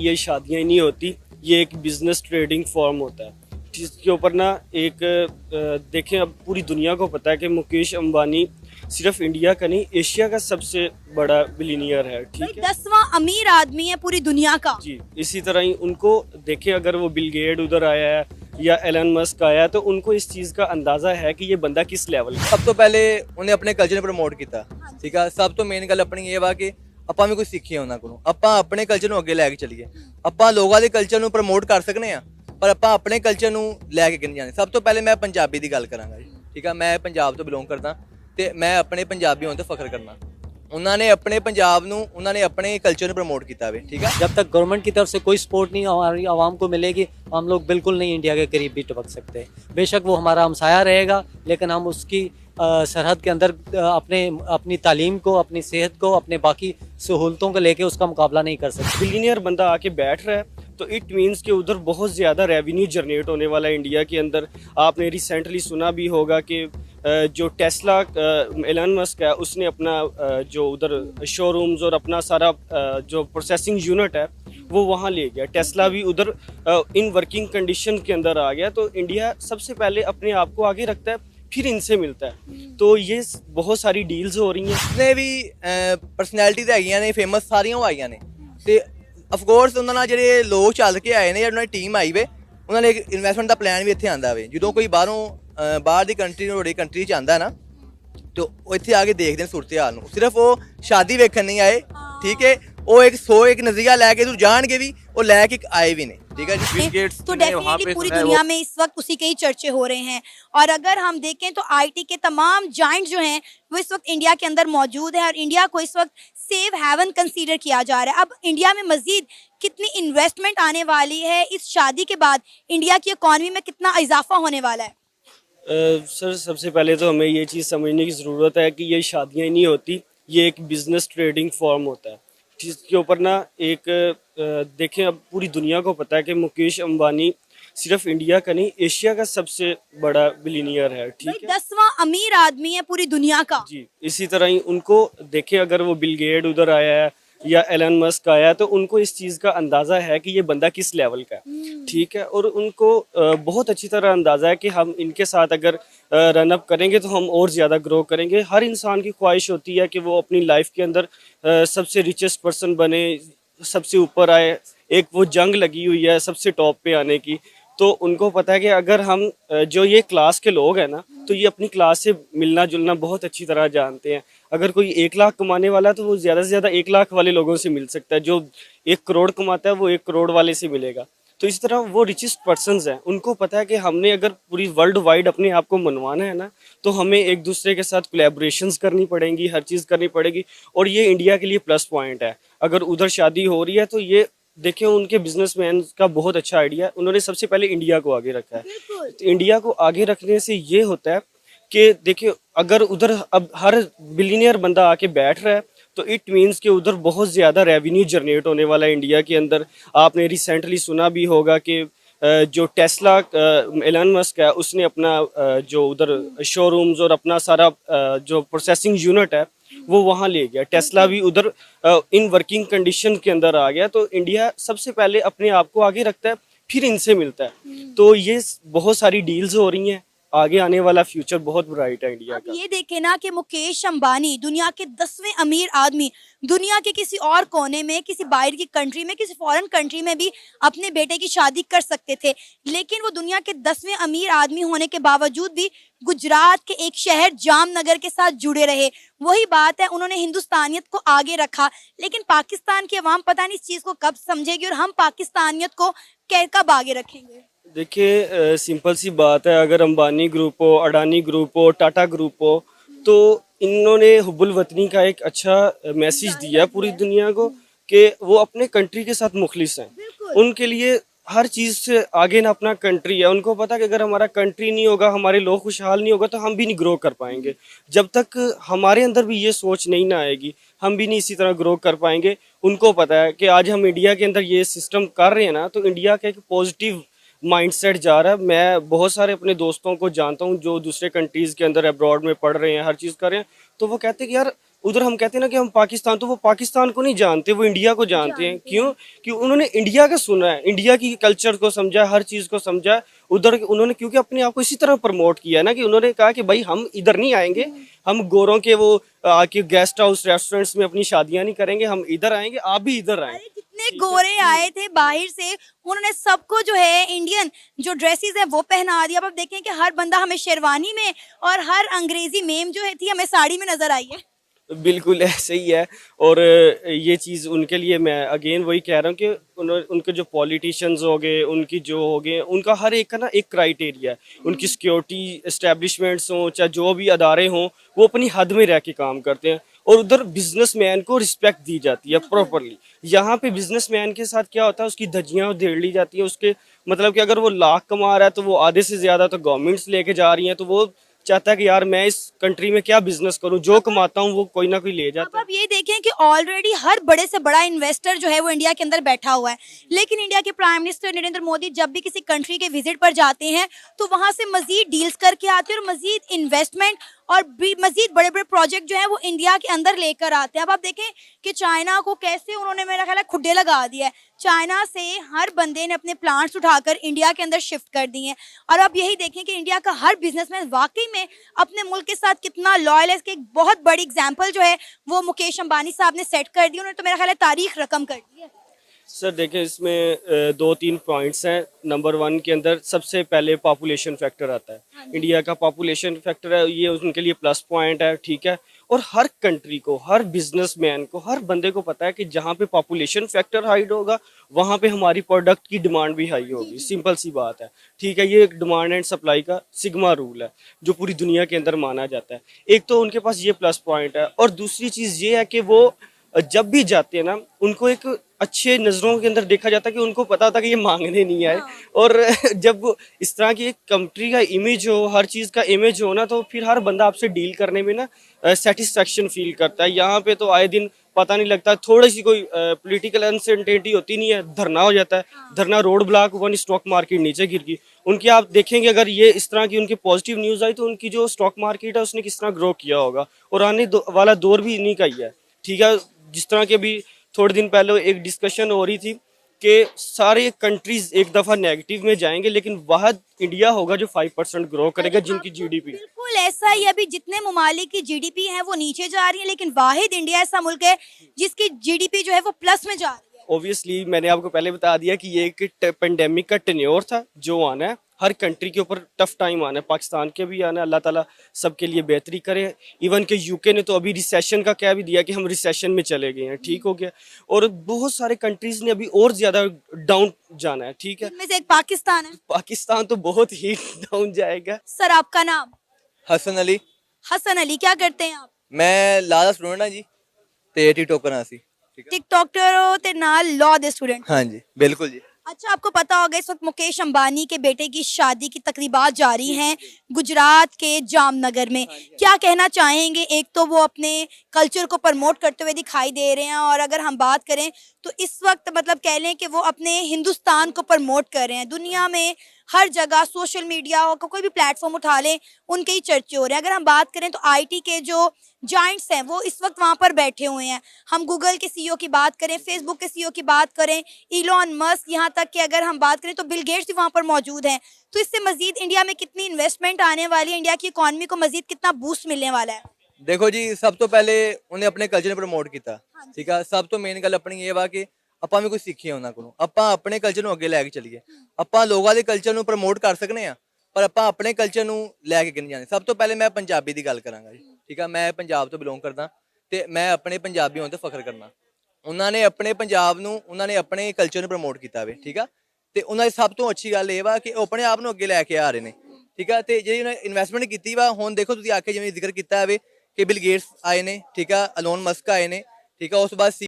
ये शादियाँ ही नहीं होती, ये एक बिजनेस ट्रेडिंग फॉर्म होता है जिसके ऊपर ना एक देखें अब पूरी दुनिया को पता है कि मुकेश अंबानी सिर्फ इंडिया का नहीं एशिया का सबसे बड़ा बिलियनियर है। ठीक है 10वां अमीर आदमी है पूरी दुनिया का। जी, इसी तरह ही उनको देखें अगर वो बिल गेट उधर आया है या एलन मस्क आया है तो उनको इस चीज़ का अंदाज़ा है कि ये बंदा किस लेवल का। ਸਭ ਤੋਂ ਪਹਿਲੇ ਉਹਨੇ ਆਪਣੇ ਕਲਚਰ ਨੂੰ ਪ੍ਰਮੋਟ ਕੀਤਾ। ਠੀਕ ਆ, ਸਭ ਤੋਂ ਮੇਨ ਗੱਲ ਆਪਣੀ ਇਹ ਵਾ ਕਿ ਆਪਾਂ ਵੀ ਕੁਝ ਸਿੱਖੀਏ ਉਹਨਾਂ ਕੋਲੋਂ, ਆਪਾਂ ਆਪਣੇ ਕਲਚਰ ਨੂੰ ਅੱਗੇ ਲੈ ਕੇ ਚੱਲੀਏ। ਆਪਾਂ ਲੋਕਾਂ ਦੇ ਕਲਚਰ ਨੂੰ ਪ੍ਰਮੋਟ ਕਰ ਸਕਨੇ ਆ ਪਰ ਆਪਾਂ ਆਪਣੇ ਕਲਚਰ ਨੂੰ ਲੈ ਕੇ ਨਹੀਂ ਜਾਂਦੇ। ਸਭ ਤੋਂ ਪਹਿਲੇ ਮੈਂ ਪੰਜਾਬੀ ਦੀ ਗੱਲ ਕਰਾਂਗਾ ਜੀ। ਠੀਕ ਆ, ਮੈਂ ਪੰਜਾਬ ਤੋਂ ਬਿਲੋਂਗ ਕਰਦਾ ਤੇ ਮੈਂ ਆਪਣੇ ਪੰਜਾਬੀ ਹੋਣ ਤੇ ਫਖਰ ਕਰਨਾ। ਉਹਨਾਂ ਨੇ ਆਪਣੇ ਪੰਜਾਬ ਨੂੰ, ਉਹਨਾਂ ਨੇ ਆਪਣੇ ਕਲਚਰ ਨੂੰ ਪ੍ਰਮੋਟ ਕੀਤਾ ਵੇ। ठीक है, जब तक गवर्नमेंट की तरफ से कोई सपोर्ट नहीं हमारी आवाम को मिलेगी हम लोग बिल्कुल नहीं इंडिया के करीब भी टपक सकते। बेशक वो हमारा हमसाया रहेगा लेकिन हम उसकी सरहद के अंदर अपनी तालीम को, अपनी सेहत को, अपने बाकी सहूलतों को लेके उसका मुकाबला नहीं कर सकते। बिलियनियर बंदा आके बैठ रहा है तो इट मीन्स कि उधर बहुत ज़्यादा रेवेन्यू जनरेट होने वाला है इंडिया के अंदर। आपने रिसेंटली सुना भी होगा कि जो टेस्ला एलन मस्क है उसने अपना जो उधर शोरूम्स और अपना सारा जो प्रोसेसिंग यूनिट है वो वहाँ ले गया। टेस्ला भी उधर इन वर्किंग कंडीशन के अंदर आ गया। तो इंडिया सबसे पहले अपने आप को आगे रखता है फिर इनसे मिलता है। तो ये बहुत सारी डील्स हो रही हैं। ਜਿੰਨੇ ਵੀ ਪਰਸਨੈਲਿਟੀਜ਼ ਹੈਗੀਆਂ ਨੇ ਫੇਮਸ ਸਾਰੀਆਂ ਉਹ ਆਈਆਂ ਨੇ ਤੇ ਆਫ ਕੋਰਸ ਉਹਨਾਂ ਨਾਲ ਜਿਹੜੇ ਲੋਕ ਚੱਲ ਕੇ ਆਏ ਨੇ ਜਾਂ ਉਹਨਾਂ ਦੀ ਟੀਮ ਆਈ ਵੇ ਉਹਨਾਂ ਨੇ ਇੱਕ ਇਨਵੈਸਟਮੈਂਟ ਦਾ ਪਲਾਨ ਵੀ ਇੱਥੇ ਆਂਦਾ ਵੇ। ਜਦੋਂ ਕੋਈ ਬਾਹਰ ਦੀ ਕੰਟਰੀ ਨੂੰ ਵੱਡੀ ਕੰਟਰੀ 'ਚ ਆਂਦਾ ਨਾ ਤੇ ਉਹ ਇੱਥੇ ਆ ਕੇ ਦੇਖਦੇ ਨੇ ਸੂਰਤ ਹਾਲ ਨੂੰ। ਸਿਰਫ ਉਹ ਸ਼ਾਦੀ ਵੇਖਣ ਨਹੀਂ ਆਏ। ਠੀਕ ਹੈ, ਉਹ ਇੱਕ ਨਜ਼ਰੀਆ ਲੈ ਕੇ ਜਾਣਗੇ भी ਉਹ ਲੈ ਕੇ ਆए भी ने। ठीक है जी, बिल गेट्स तो ने वहाँ डेफिनेटली पे पूरी जो है वो दुनिया में इस वक्त उसी के ही चर्चे हो रहे हैं। और अगर हम देखें तो आईटी के तमाम जाइंट जो हैं वो इस वक्त इंडिया के अंदर मौजूद है और इंडिया को इस वक्त सेव हेवन कंसीडर किया जा रहा है। अब इंडिया में मजीद कितनी इन्वेस्टमेंट आने वाली है, इस शादी के बाद इंडिया की इकॉनमी में कितना इजाफा होने वाला है? सर सबसे पहले तो हमें ये चीज़ समझने की ज़रूरत है कि ये शादियाँ ही नहीं होती, ये एक बिज़नेस ट्रेडिंग फॉर्म होता है जिसके ऊपर ना एक देखें अब पूरी दुनिया को पता है कि मुकेश अंबानी सिर्फ इंडिया का नहीं एशिया का सबसे बड़ा बिलियनियर है। ठीक है 10वां अमीर आदमी है पूरी दुनिया का। जी, इसी तरह ही उनको देखें अगर वो बिल गेट उधर आया है या एलन मस्क आया है तो उनको इस चीज़ का अंदाज़ा है कि ये बंदा किस लेवल का है। ठीक है, और उनको बहुत अच्छी तरह अंदाज़ा है कि हम इनके साथ अगर रन अप करेंगे तो हम और ज़्यादा ग्रो करेंगे। हर इंसान की ख्वाहिश होती है कि वो अपनी लाइफ के अंदर सबसे रिचेस्ट पर्सन बने, सबसे ऊपर आए। एक वो जंग लगी हुई है सबसे टॉप पे आने की। तो उनको पता है कि अगर हम जो ये क्लास के लोग हैं ना तो ये अपनी क्लास से मिलना जुलना बहुत अच्छी तरह जानते हैं। अगर कोई 1 लाख कमाने वाला है तो वो ज़्यादा से ज़्यादा 1 लाख वाले लोगों से मिल सकता है। जो 1 करोड़ कमाता है वो 1 करोड़ वाले से मिलेगा। तो इस तरह वो रिचेस्ट पर्सनस हैं, उनको पता है कि हमने अगर पूरी वर्ल्ड वाइड अपने आप को मनवाना है ना तो हमें एक दूसरे के साथ कोलैबोरेशंस करनी पड़ेंगी, हर चीज़ करनी पड़ेगी। और ये इंडिया के लिए प्लस पॉइंट है। अगर उधर शादी हो रही है तो ये देखिए उनके बिजनेसमैन का बहुत अच्छा आइडिया है। उन्होंने सबसे पहले इंडिया को आगे रखा है। तो इंडिया को आगे रखने से ये होता है कि देखिए अगर उधर अब हर बिलियनियर बंदा आके बैठ रहा है तो इट मीन्स कि उधर बहुत ज़्यादा रेवेन्यू जनरेट होने वाला है इंडिया के अंदर। आपने रिसेंटली सुना भी होगा कि जो टेस्ला एलन मस्क है उसने अपना जो उधर शोरूम्स और अपना सारा जो प्रोसेसिंग यूनिट है वो वहाँ ले गया। टेस्ला भी उधर इन वर्किंग कंडीशन के अंदर आ गया। तो इंडिया सबसे पहले अपने आप को आगे रखता है फिर इनसे मिलता है। तो ये बहुत सारी डील्स हो रही हैं, आगे आने वाला फ्यूचर बहुत ब्राइट है इंडिया का। ये देखे ना कि मुकेश अंबानी दुनिया के 10वें अमीर आदमी दुनिया के किसी और कोने में, किसी बाहर की कंट्री में, किसी फॉरेन कंट्री में भी अपने बेटे की शादी कर सकते थे, लेकिन वो दुनिया के 10वें अमीर आदमी होने के बावजूद भी गुजरात के एक शहर जामनगर के साथ जुड़े रहे। वही बात है, उन्होंने हिंदुस्तानियत को आगे रखा। लेकिन पाकिस्तान की अवाम पता नहीं इस चीज को कब समझेगी और हम पाकिस्तानियत को कब आगे रखेंगे। देखिए सिंपल सी बात है, अगर अंबानी ग्रुप हो, अडानी ग्रुप हो, टाटा ग्रुप हो तो इन्होंने हुब्बुल वतनी का एक अच्छा मैसेज दिया पूरी दुनिया को कि वो अपने कंट्री के साथ मुखलिस हैं। उनके लिए हर चीज़ से आगे ना अपना कंट्री है। उनको पता कि अगर हमारा कंट्री नहीं होगा, हमारे लोग खुशहाल नहीं होगा तो हम भी नहीं ग्रो कर पाएंगे। जब तक हमारे अंदर भी ये सोच नहीं ना आएगी हम भी नहीं इसी तरह ग्रो कर पाएंगे। उनको पता है कि आज हम इंडिया के अंदर ये सिस्टम कर रहे हैं ना तो इंडिया का एक पॉजिटिव माइंडसेट जा रहा है। मैं बहुत सारे अपने दोस्तों को जानता हूँ जो दूसरे कंट्रीज़ के अंदर अब्रॉड में पढ़ रहे हैं, हर चीज़ कर रहे हैं, तो वो कहते हैं कि यार उधर हम कहते हैं ना कि हम पाकिस्तान, तो वो पाकिस्तान को नहीं जानते, वो इंडिया को जानते हैं। क्यों? कि उन्होंने इंडिया का सुना है, इंडिया की कल्चर को समझा, हर चीज़ को समझा उधर उन्होंने, क्योंकि अपने आप को इसी तरह प्रमोट किया है ना कि उन्होंने कहा कि भाई हम इधर नहीं आएंगे, हम गोरों के वो आके गेस्ट हाउस रेस्टोरेंट्स में अपनी शादियां नहीं करेंगे, हम इधर आएंगे, आप भी इधर आए। अरे जितने गोरे आए थे बाहर से, उन्होंने सबको जो है इंडियन जो ड्रेसेस है वो पहना दिया। अब आप देखें कि हर बंदा हमें शेरवानी में और हर अंग्रेजी मेम जो है थी हमें साड़ी में नजर आई है। बिल्कुल ऐसे ही है। और ये चीज़ उनके लिए मैं अगेन वही कह रहा हूँ कि उनके जो पॉलिटिशियंस हो गए, उनकी जो हो गए, उनका हर एक का ना एक क्राइटेरिया है। उनकी सिक्योरिटी एस्टेब्लिशमेंट्स हों चाहे जो भी अदारे हों, वो अपनी हद में रह के काम करते हैं और उधर बिजनेसमैन को रिस्पेक्ट दी जाती है प्रॉपरली। यहाँ पे बिजनेसमैन के साथ क्या होता है, उसकी धज्जियाँ उधेड़ ली जाती है। उसके मतलब कि अगर वो लाख कमा रहा है तो वो आधे से ज़्यादा तो गवर्नमेंट्स लेके जा रही हैं, तो वो चाहता है कि यार मैं इस कंट्री में क्या बिजनेस करूं, जो कमाता हूं वो कोई ना कोई ले अब जाता है। आप ये देखें कि ऑलरेडी हर बड़े से बड़ा इन्वेस्टर जो है वो इंडिया के अंदर बैठा हुआ है, लेकिन इंडिया के प्राइम मिनिस्टर नरेंद्र मोदी जब भी किसी कंट्री के विजिट पर जाते हैं तो वहां से मजीद डील्स करके आते हैं और मजीद इन्वेस्टमेंट और मजीद बड़े बड़े प्रोजेक्ट जो है वो इंडिया के अंदर लेकर आते हैं। अब आप देखें कि चाइना को कैसे उन्होंने मेरा ख्याल है खुड्डे लगा दिया है। चाइना से हर बंदे ने अपने प्लांट्स उठाकर इंडिया के अंदर शिफ्ट कर दिए हैं। और अब यही देखें कि इंडिया का हर बिजनेसमैन वाकई में अपने मुल्क के साथ कितना लॉयल है। इसकी एक बहुत बड़ी एग्जाम्पल जो है वो मुकेश अंबानी साहब ने सेट कर दी। उन्होंने तो मेरा ख्याल है तारीख रकम कर दी है। सर देखिए, इसमें दो तीन पॉइंट्स हैं। नंबर वन के अंदर सबसे पहले पॉपुलेशन फैक्टर आता है। इंडिया का पॉपुलेशन फैक्टर है, ये उनके लिए प्लस पॉइंट है, ठीक है। और हर कंट्री को, हर बिजनेसमैन को, हर बंदे को पता है कि जहाँ पे पॉपुलेशन फैक्टर हाई होगा वहाँ पे हमारी प्रोडक्ट की डिमांड भी हाई होगी। सिंपल सी बात है, ठीक है। ये एक डिमांड एंड सप्लाई का सिग्मा रूल है जो पूरी दुनिया के अंदर माना जाता है। एक तो उनके पास ये प्लस पॉइंट है, और दूसरी चीज़ ये है कि वो जब भी जाते हैं ना, उनको एक अच्छे नज़रों के अंदर देखा जाता है कि उनको पता होता है कि ये मांगने नहीं आए। और जब वो इस तरह की एक कंट्री का इमेज हो, हर चीज़ का इमेज हो ना, तो फिर हर बंदा आपसे डील करने में ना सेटिस्फेक्शन फील करता है। यहाँ पे तो आए दिन पता नहीं लगता, थोड़ी सी कोई पॉलिटिकल अनसर्टेनिटी होती नहीं है, धरना हो जाता है। धरना, रोड ब्लॉक हुआ, स्टॉक मार्केट नीचे गिर गई। उनकी आप देखेंगे अगर ये इस तरह की उनकी पॉजिटिव न्यूज़ आई तो उनकी जो स्टॉक मार्केट है उसने किस तरह ग्रो किया होगा। और आने वाला दौर भी इन्हीं का ही है, ठीक है। जिस तरह के अभी थोड़े दिन पहले एक डिस्कशन हो रही थी कि सारे कंट्रीज एक दफ़ा नेगेटिव में जाएंगे, लेकिन वाहद इंडिया होगा जो 5% ग्रो करेगा, जिनकी जीडीपी। बिल्कुल ऐसा ही। अभी जितने ममालिक की जीडीपी है वो नीचे जा रही है, लेकिन वाहिद इंडिया ऐसा मुल्क है जिसकी जीडीपी जो है वो प्लस में जा रही है। ऑब्वियसली मैंने आपको पहले बता दिया कि ये एक पेंडेमिक का टेन्योर था जो आना है। हर कंट्री के ऊपर टफ टाइम आना है, पाकिस्तान के भी आना है। अल्लाह ताला सबके लिए बेहतरी करे। इवन के यूके ने तो अभी रिसेशन का क्या भी दिया कि हम रिसेशन में चले गए हैं, ठीक हो गया। और बहुत सारे कंट्रीज ने अभी और ज्यादा डाउन जाना है, ठीक है। इनमें से एक पाकिस्तान है। पाकिस्तान तो बहुत ही डाउन जाएगा। सर आपका नाम? हसन अली। हसन अली, क्या करते हैं आप? मैं ला दा स्टूडेंट हाँ जी, ते टिकटॉकर हाँ सी। ठीक है, टिकटॉकर हो ते नाल लॉ दे स्टूडेंट। हाँ जी बिल्कुल जी। अच्छा, आपको पता होगा इस वक्त मुकेश अंबानी के बेटे की शादी की तकरीबात जारी हैं गुजरात के जामनगर में। क्या कहना चाहेंगे? एक तो वो अपने कल्चर को प्रमोट करते हुए दिखाई दे रहे हैं, और अगर हम बात करें तो इस वक्त मतलब कह लें कि वो अपने हिंदुस्तान को प्रमोट कर रहे हैं। दुनिया में हर जगह सोशल मीडिया हो, कोई भी प्लेटफॉर्म उठा लें, उनके ही चर्चे हो रहे हैं। अगर हम बात करें तो आईटी के जो जाइंट्स हैं वो इस वक्त वहाँ पर बैठे हुए हैं। हम गूगल के सीईओ की बात करें, फेसबुक के सीईओ की बात करें, इलॉन मस्क, यहाँ तक कि अगर हम बात करें तो बिल गेट्स भी वहाँ पर मौजूद हैं। तो इससे मजीद इंडिया में कितनी इन्वेस्टमेंट आने वाली है, इंडिया की इकॉनमी को मजीद कितना बूस्ट मिलने वाला है? देखो जी, सब तो पहले उन्हें अपने कल्चर ਨੂੰ ਪ੍ਰਮੋਟ ਕੀਤਾ, ਠੀਕ ਆ। ਸਭ ਤੋਂ ਮੇਨ ਗੱਲ ਆਪਣੀ ਇਹ ਵਾ ਕਿ ਆਪਾਂ ਵੀ ਕੁਝ ਸਿੱਖੀਏ ਉਹਨਾਂ ਕੋਲੋਂ, ਆਪਾਂ ਆਪਣੇ ਕਲਚਰ ਨੂੰ ਅੱਗੇ ਲੈ ਕੇ ਚੱਲੀਏ। ਆਪਾਂ ਲੋਕਾਂ ਦੇ ਕਲਚਰ ਨੂੰ ਪ੍ਰਮੋਟ ਕਰ ਸਕਨੇ ਆ, ਪਰ ਆਪਾਂ ਆਪਣੇ ਕਲਚਰ ਨੂੰ ਲੈ ਕੇ ਕਿੰਨੀ ਜਾਣੇ। ਸਭ ਤੋਂ ਪਹਿਲੇ ਮੈਂ ਪੰਜਾਬੀ ਦੀ ਗੱਲ ਕਰਾਂਗਾ ਜੀ, ਠੀਕ ਆ। ਮੈਂ ਪੰਜਾਬ ਤੋਂ ਬਿਲੋਂਗ ਕਰਦਾ ਤੇ ਮੈਂ ਆਪਣੇ ਪੰਜਾਬੀ ਹੋਣ ਤੇ ਫਖਰ ਕਰਨਾ। ਉਹਨਾਂ ਨੇ ਆਪਣੇ ਪੰਜਾਬ ਨੂੰ, ਉਹਨਾਂ ਨੇ ਆਪਣੇ ਕਲਚਰ ਨੂੰ ਪ੍ਰਮੋਟ ਕੀਤਾ ਵੇ, ਠੀਕ ਆ। ਤੇ ਉਹਨਾਂ ਦੀ ਸਭ ਤੋਂ ਅੱਛੀ ਗੱਲ ਇਹ ਵਾ ਕਿ ਉਹ ਆਪਣੇ ਆਪ ਨੂੰ ਅੱਗੇ ਲੈ ਕੇ ਆ ਰਹੇ ਨੇ, ਠੀਕ ਆ। ਤੇ ਜਿਹੜੀ ਉਹਨਾਂ ਇਨਵੈਸਟਮੈਂਟ ਕੀਤੀ ਵਾ, ਹੁਣ ਦੇਖੋ ਤੁਸੀਂ ਆਖੇ ਜਿਵੇਂ ਜ਼ਿਕਰ ਕੀਤਾ ਵੇ ਕਿ ਬਿਲ ਗੇਟਸ ਆਏ ਨੇ, ਠੀਕ ਆ, ਅਲੋਨ ਮਸਕ ਆਏ ਨੇ, ਠੀਕ ਆ। ਉਸ ਤੋਂ ਬਾਅਦ